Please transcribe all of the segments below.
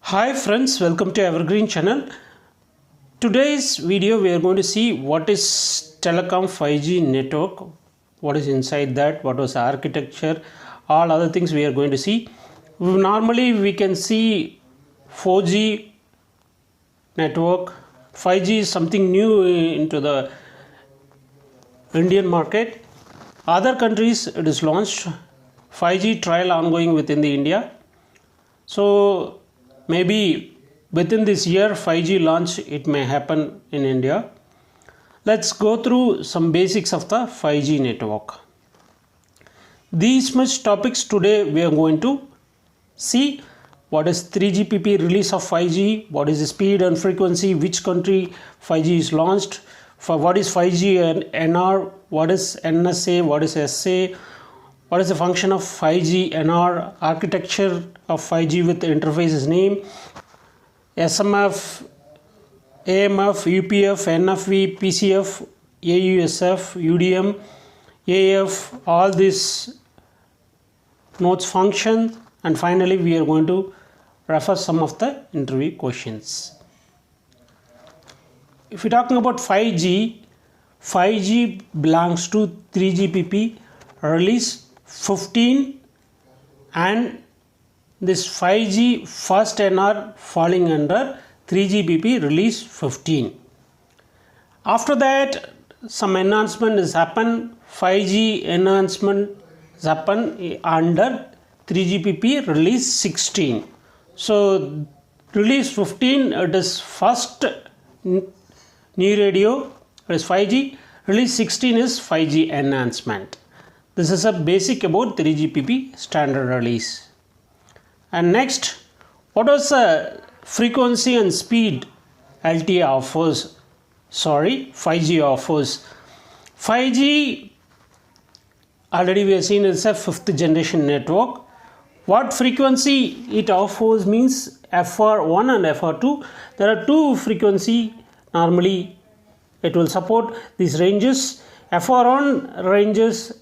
Hi friends, welcome to Evergreen channel. Today's video we are going to see what is telecom 5G network, what is inside that, what was the architecture, all other things we are going to see. Normally we can see 4G network. 5G is something new into the Indian market. Other countries it is launched. 5G trial ongoing within the India. So maybe within this year 5G launch it may happen in India. Let's go through some basics of the 5G network. These much topics today we are going to see. What is 3GPP release of 5G, what is the speed and frequency, which country 5G is launched, for what is 5G and NR, what is NSA, what is SA, what is the function of 5G NR, architecture of 5G with the interface's name, SMF, AMF, UPF, NFV, PCF, AUSF, UDM, AF, all these nodes function, and finally we are going to refer some of the interview questions. If we're talking about 5G, 5G belongs to 3GPP release 15, and this 5G first NR falling under 3GPP release 15. After that some enhancement has happened. 5G enhancement has happened under 3GPP release 16. So release 15 it is first new radio, it is 5G. Release 16 is 5G enhancement. This is a basic about 3GPP standard release. And next, what was the frequency and speed LTE offers? 5G offers. 5G already we have seen is a 5th generation network. What frequency it offers means FR1 and FR2. There are two frequency normally it will support these ranges. FR1 ranges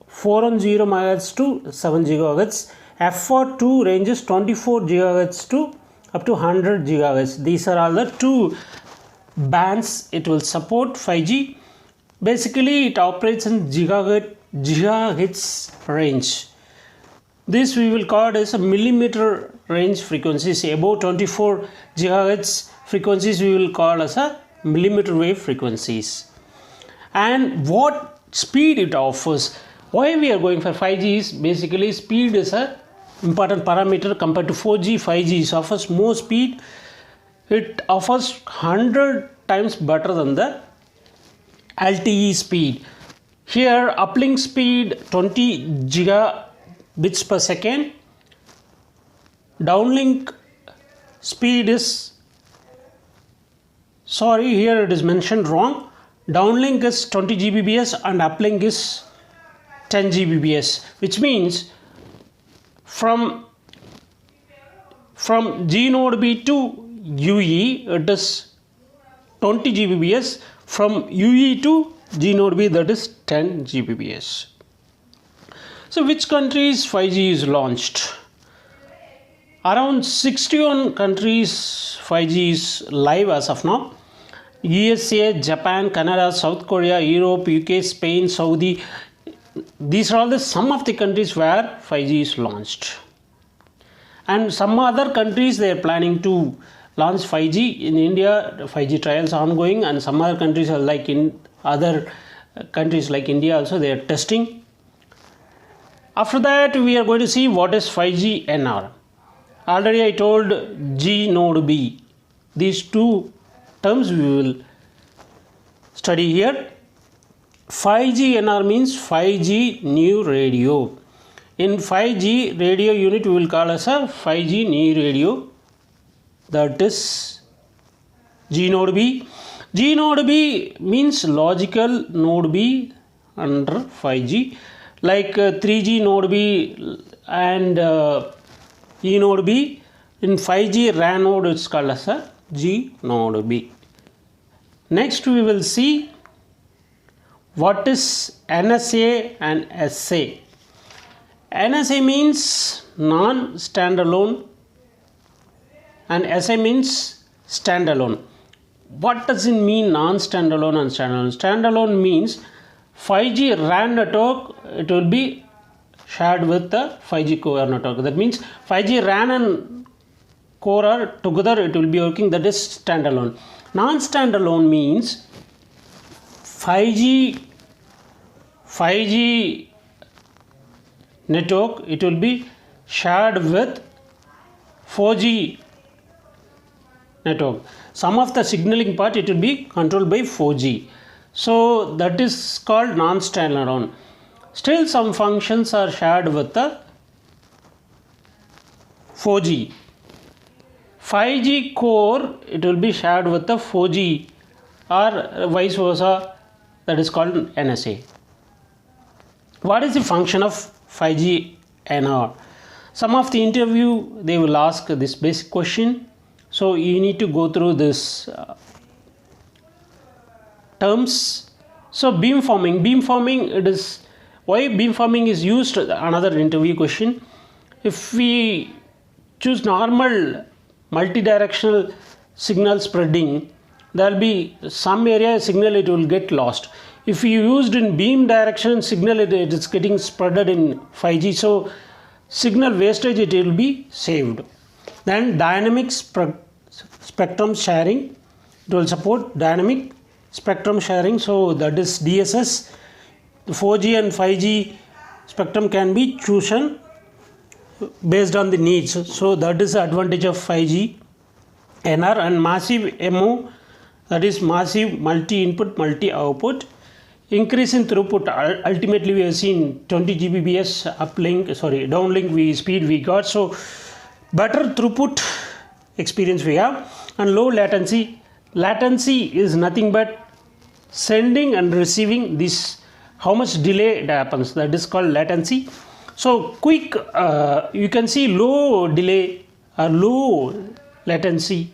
410 MHz to 7 GHz. FR2 ranges 24 GHz to up to 100 GHz. These are all the two bands it will support 5G. Basically it operates in gigahertz range. This we will call it as a millimeter range frequencies. Above 24 GHz frequencies we will call as a millimeter wave frequencies. And what speed it offers? Why we are going for 5G is basically speed is a important parameter compared to 4G. 5G offers more speed. It offers 100 times better than the LTE speed. Here uplink speed 20 gigabits per second. Downlink speed is, here it is mentioned wrong. Downlink is 20 Gbps and uplink is 10 Gbps, which means from G node B to UE it is 20 Gbps. From UE to G node B that is 10 Gbps. So which countries 5G is launched? Around 61 countries 5G is live as of now. USA, Japan, Canada, South Korea, Europe, UK, Spain, Saudi. These are all the some of the countries where 5G is launched. And some other countries they are planning to launch 5G. In India 5G trials are ongoing, and some other countries are like in other countries like India also they are testing. After that we are going to see what is 5G NR. Already I told G node B. These two terms we will study here. 5G NR means 5G new radio. In 5G radio unit we will call as a 5G new radio, that is G node B. G node B means logical node B under 5G, like 3G node B and E node B. In 5G RAN node it's called as a G node B. Next we will see what is NSA and SA. NSA means non-standalone and SA means standalone. What does it mean non-standalone and standalone? Standalone means 5G RAN network, it will be shared with the 5G core network. That means 5G RAN and core are together, it will be working, that is standalone. Non-standalone means 5G network, it will be shared with 4G network. Some of the signaling part, it will be controlled by 4G. So that is called non-standalone. Still some functions are shared with the 4G. 5G core, it will be shared with the 4G or vice versa, that is called NSA. What is the function of 5G NR? Some of the interview, they will ask this basic question. So you need to go through this terms. So beamforming, it is, why beamforming is used, another interview question. If we choose normal multi-directional signal spreading, there will be some area signal, it will get lost. If you used in beam direction signal, it is getting spreaded in 5G, so signal wastage, it will be saved. Then dynamic spectrum sharing, it will support dynamic spectrum sharing, so that is DSS. The 4G and 5G spectrum can be chosen based on the needs, so that is the advantage of 5G NR. And massive MO, that is massive multi-input multi-output. Increase in throughput, ultimately we have seen 20 Gbps downlink speed we got, so better throughput experience we have. And low latency is nothing but sending and receiving this, how much delay it happens, that is called latency. So quick, you can see low delay or low latency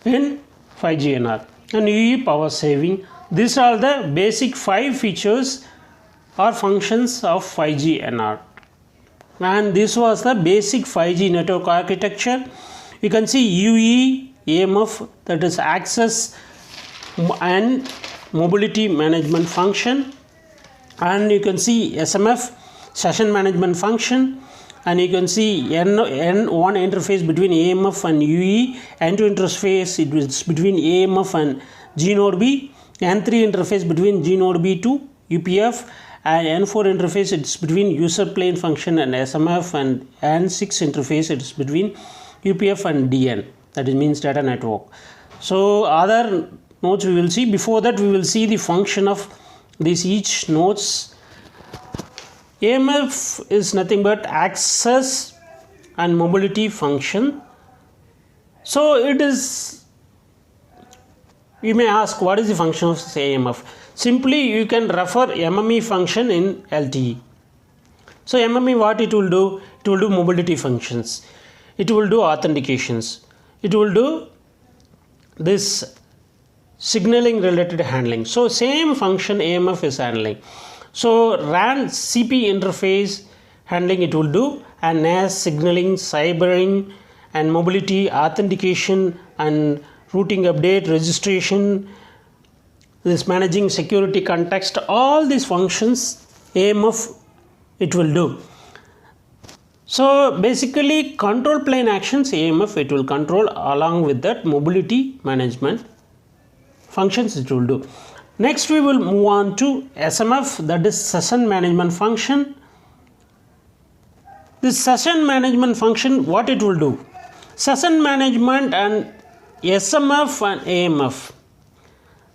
in 5G NR. And UE power saving. These are the basic 5 features or functions of 5G NR. And this was the basic 5G network architecture. You can see UE, AMF, that is access and mobility management function. And you can see SMF, session management function. And you can see N1 interface between AMF and UE, N2 interface, it is between AMF and GNodeB, N3 interface between GNodeB to UPF, and N4 interface, it's between user plane function and SMF, and N6 interface, it's between UPF and DN, that is means data network. So other nodes we will see. Before that, we will see the function of these each nodes. AMF is nothing but access and mobility function. So it is, you may ask, what is the function of AMF? Simply you can refer MME function in LTE. So MME, what it will do? It will do mobility functions, it will do authentications, it will do this signaling related handling. So same function AMF is handling. So RAN CP interface handling it will do, and NAS signaling, cybering and mobility, authentication and routing update, registration, this managing security context, all these functions AMF it will do. So basically control plane actions AMF it will control, along with that mobility management functions it will do. Next we will move on to SMF, that is session management function. This session management function, what it will do? Session management and SMF and AMF,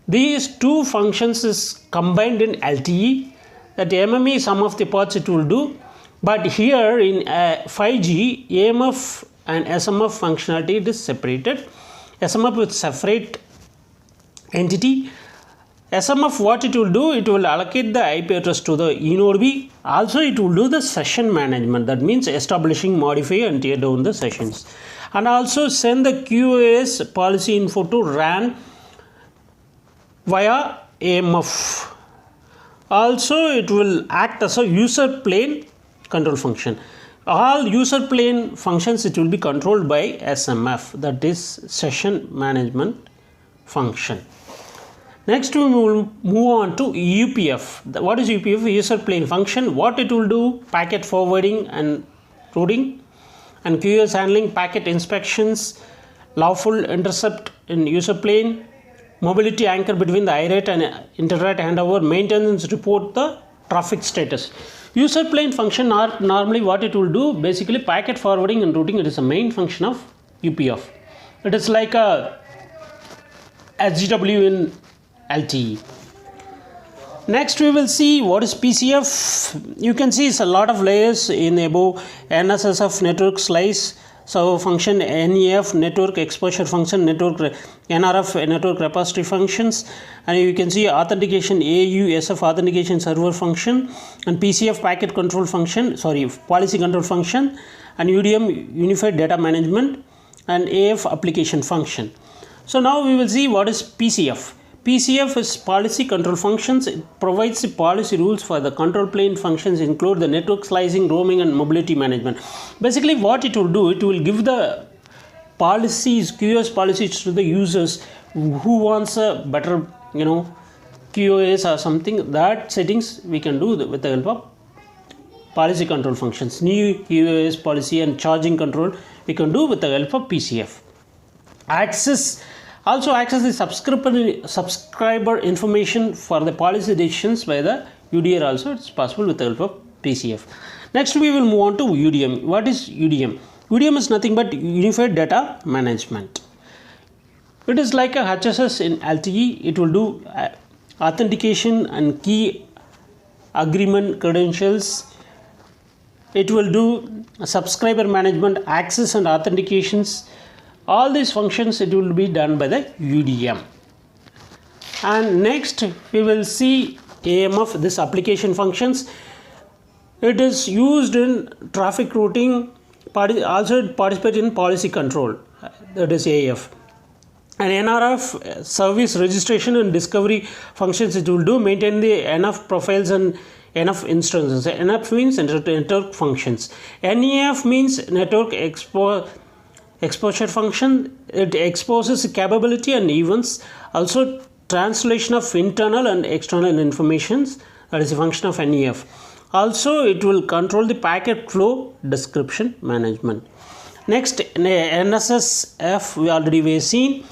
these two functions is combined in LTE. That MME some of the parts it will do, but here in 5G AMF and SMF functionality it is separated. SMF with separate entity. SMF what it will do? It will allocate the IP address to the eNodeB. Also it will do the session management, that means establishing, modify and tear down the sessions, and also send the QoS policy info to RAN via AMF. Also it will act as a user plane control function. all user plane functions, it will be controlled by SMF, that is session management function. Next we will move on to UPF. What is UPF? User plane function. What it will do? Packet forwarding and routing, and QoS handling, packet inspections, lawful intercept in user plane, mobility anchor between the IRAT and interrat handover, maintenance report the traffic status. User plane function are normally what it will do, basically packet forwarding and routing. It is a main function of UPF. It is like a SGW in LTE. Next we will see what is PCF. You can see it's a lot of layers in above. NSSF, network slice server function, NEF, network exposure function, NRF, network repository functions, and you can see authentication, AU, SF authentication server function, and PCF packet control function, policy control function, and UDM, unified data management, and AF application function. So now we will see what is PCF. PCF is policy control functions. It provides the policy rules for the control plane functions, include the network slicing, roaming, and mobility management. Basically what it will do, it will give the policies, QoS policies to the users who wants a better, QoS or something. That settings we can do with the help of policy control functions. New QoS policy and charging control we can do with the help of PCF. Also access the subscriber information for the policy decisions by the UDR also. It's possible with the help of PCF. Next we will move on to UDM. What is UDM? UDM is nothing but unified data management. It is like a HSS in LTE. It will do authentication and key agreement credentials. It will do subscriber management, access and authentications. All these functions it will be done by the UDM. And next we will see AMF, this application functions. It is used in traffic routing, also participate in policy control, that is AF. And NRF, service registration and discovery functions, it will do maintain the NF profiles and NF instances. NF means network functions. NEF means network exposure function. It exposes capability and events, also translation of internal and external informations, that is a function of NEF. Also it will control the packet flow description management. Next, NSSF we have seen.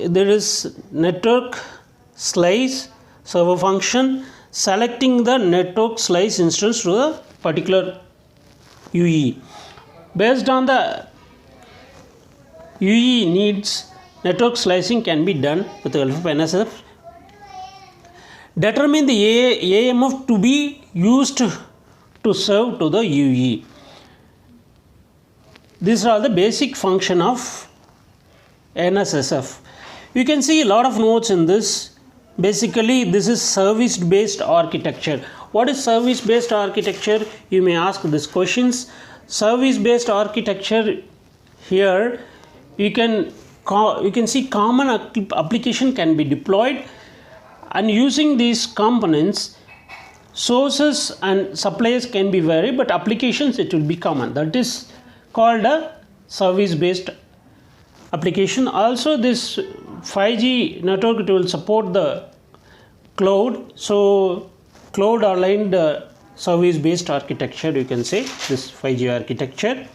There is network slice server function, selecting the network slice instance to a particular UE. Based on the UE needs, network slicing can be done with the help of NSSF. Determine the AMF to be used to serve to the UE. These are all the basic function of NSSF. You can see a lot of notes in this. Basically this is service based architecture. What is service based architecture? You may ask these questions. Service based architecture, here you can see common application can be deployed, and using these components sources and suppliers can be varied, but applications it will be common. That is called a service based application. Also this 5G network, it will support the cloud, so cloud aligned service based architecture, you can say this 5G architecture.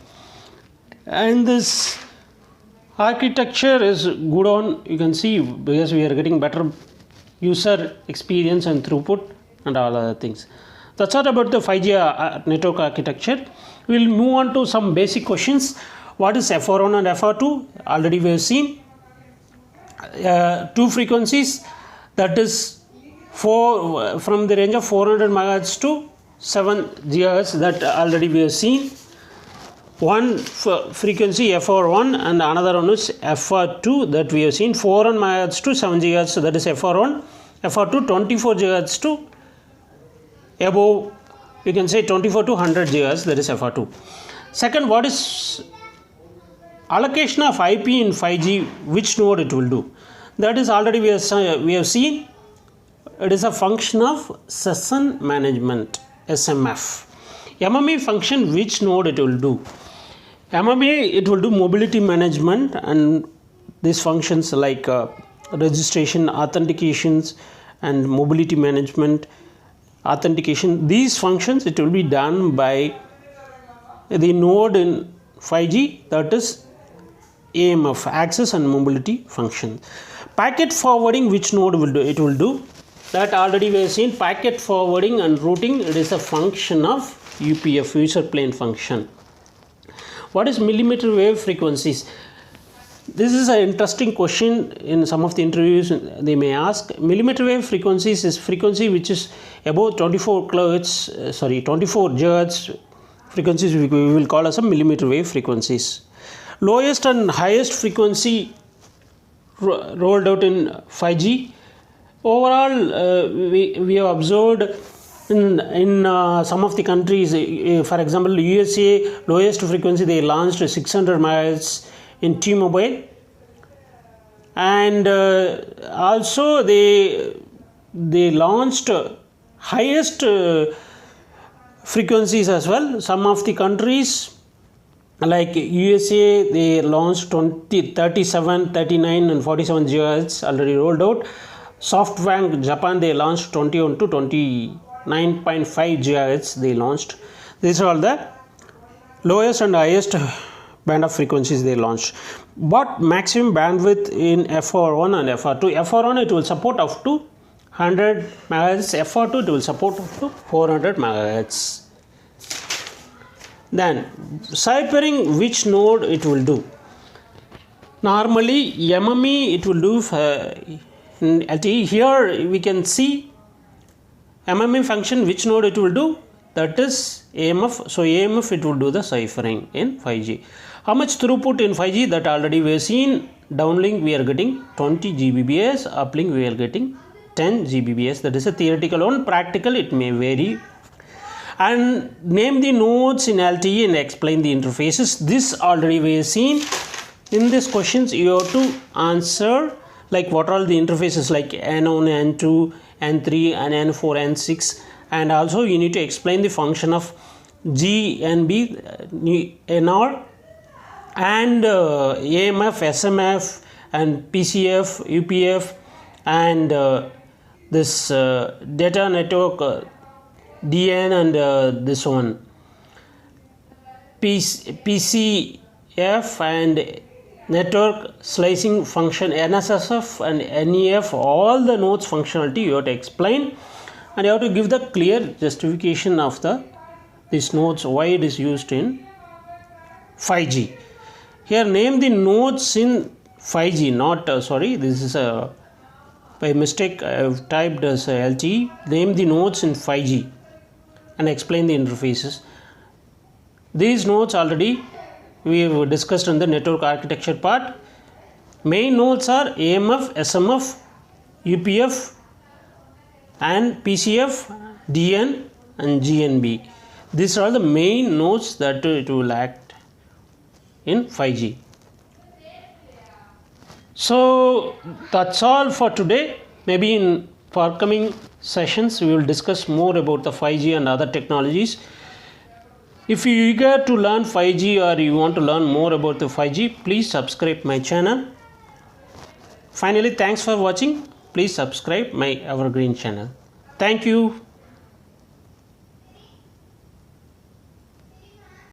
And this architecture is good on, you can see, because we are getting better user experience and throughput and all other things. That's all about the 5G network architecture. We will move on to some basic questions. What is FR1 and FR2? Already we have seen. Two frequencies, that is from the range of 400 MHz to 7 GHz, that already we have seen. One frequency FR1 and another one is FR2, that we have seen. 400 MHz to 7 GHz, that is FR1. FR2 24 GHz to above, you can say 24 to 100 GHz, that is FR2. Second, what is allocation of IP in 5G, which node it will do? That is already we have seen. It is a function of session management, SMF. MME function, which node it will do? MME, it will do mobility management, and these functions like registration, authentications, and mobility management, authentication. These functions, it will be done by the node in 5G, that is AMF, access and mobility function. Packet forwarding, which node will do? It will do that. Already we have seen packet forwarding and routing. It is a function of UPF, user plane function. What is millimeter wave frequencies? This is an interesting question. In some of the interviews they may ask. Millimeter wave frequencies is frequency which is above 24 kilohertz, 24 gigahertz frequencies we will call as a millimeter wave frequencies. Lowest and highest frequency rolled out in 5G. Overall, we have observed in some of the countries, for example, USA, lowest frequency they launched 600 MHz in T-Mobile, and also they launched highest frequencies as well. Some of the countries like USA, they launched 20, 37, 39 and 47 GHz already rolled out. SoftBank Japan, they launched 21 to 29.5 GHz they launched. These are all the lowest and highest band of frequencies they launched. But maximum bandwidth in FR1 and FR2. FR1 it will support up to 100 MHz, FR2 it will support up to 400 MHz. Then ciphering, which node it will do? Normally MME it will do in LTE. Here we can see MME function, which node it will do? That is AMF. So AMF it will do the ciphering in 5G. How much throughput in 5G? That already we have seen. Downlink we are getting 20 Gbps, uplink we are getting 10 Gbps. That is a theoretical one. Practical it may vary. And name the nodes in LTE and explain the interfaces. This already we have seen. In these questions you have to answer like what are all the interfaces like N1, N2, N3 and N4, N6, and also you need to explain the function of GNB, NR, and AMF, SMF, and PCF, UPF, and this data network DN, and this one PCF and network slicing function NSSF and NEF. All the nodes functionality you have to explain, and you have to give the clear justification of these nodes, why it is used in 5G. Here name the nodes in 5G, not this is by mistake I have typed as LTE. Name the nodes in 5G and explain the interfaces. These nodes already we have discussed in the network architecture part. Main nodes are AMF, SMF, UPF and PCF, DN and GNB. These are the main nodes that it will act in 5G. So that's all for today. Maybe in forthcoming sessions we will discuss more about the 5G and other technologies. If you are eager to learn 5G or you want to learn more about the 5G, please subscribe my channel. Finally, thanks for watching. Please subscribe my Evergreen channel. Thank you.